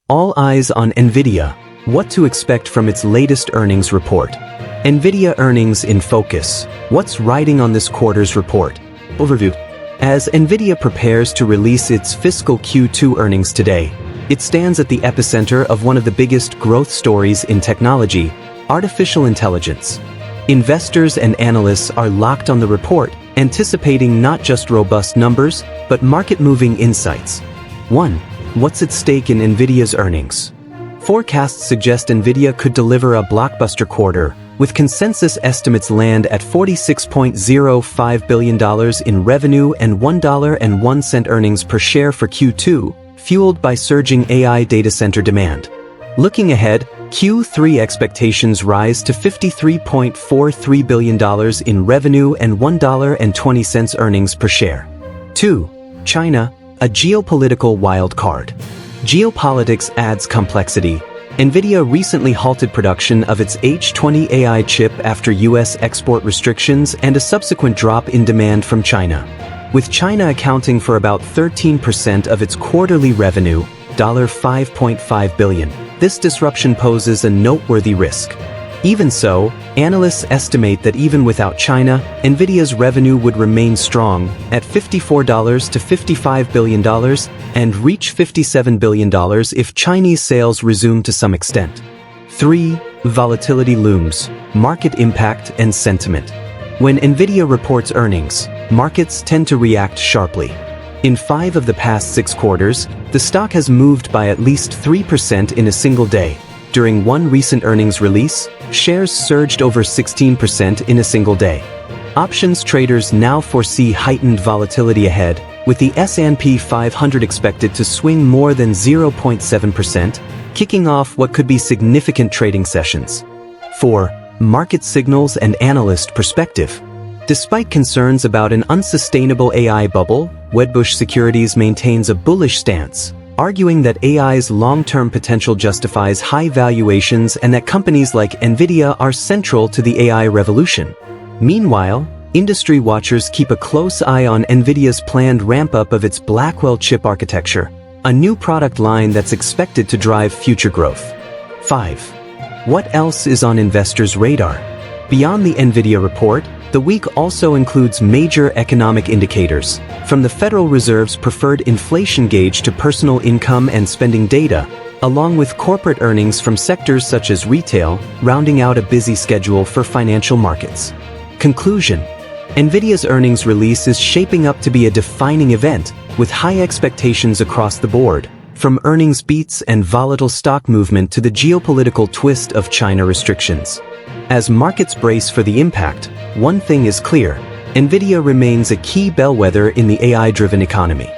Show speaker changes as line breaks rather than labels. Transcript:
All eyes on Nvidia. What to expect from its latest earnings report. Nvidia earnings in focus. What's riding on this quarter's report? Overview. As Nvidia prepares to release its fiscal Q2 earnings today, it stands at the epicenter of one of the biggest growth stories in technology, artificial intelligence. Investors and analysts are locked on the report, anticipating not just robust numbers, but market-moving insights. 1. What's at stake in Nvidia's earnings? Forecasts suggest Nvidia could deliver a blockbuster quarter, with consensus estimates land at $46.05 billion in revenue and $1.01 earnings per share for Q2, fueled by surging AI data center demand. Looking ahead, Q3 expectations rise to $53.43 billion in revenue and $1.20 earnings per share. 2. China, a geopolitical wild card. Geopolitics adds complexity. Nvidia recently halted production of its H20 AI chip after US export restrictions and a subsequent drop in demand from China. With China accounting for about 13% of its quarterly revenue, $5.5 billion, this disruption poses a noteworthy risk. Even so, analysts estimate that even without China, Nvidia's revenue would remain strong at $54 to $55 billion and reach $57 billion if Chinese sales resume to some extent. 3. Volatility looms, market impact and sentiment. When Nvidia reports earnings, markets tend to react sharply. In 5 of the past 6 quarters, the stock has moved by at least 3% in a single day. During one recent earnings release, shares surged over 16% in a single day. Options traders now foresee heightened volatility ahead, with the S&P 500 expected to swing more than 0.7%, kicking off what could be significant trading sessions. 4. Market signals and analyst perspective. Despite concerns about an unsustainable AI bubble, Wedbush Securities maintains a bullish stance, arguing that AI's long-term potential justifies high valuations and that companies like Nvidia are central to the AI revolution. Meanwhile, industry watchers keep a close eye on Nvidia's planned ramp-up of its Blackwell chip architecture, a new product line that's expected to drive future growth. 5. What else is on investors' radar? Beyond the Nvidia report, the week also includes major economic indicators, from the Federal Reserve's preferred inflation gauge to personal income and spending data, along with corporate earnings from sectors such as retail, rounding out a busy schedule for financial markets. Conclusion. Nvidia's earnings release is shaping up to be a defining event, with high expectations across the board, from earnings beats and volatile stock movement to the geopolitical twist of China restrictions. As markets brace for the impact, one thing is clear: Nvidia remains a key bellwether in the AI-driven economy.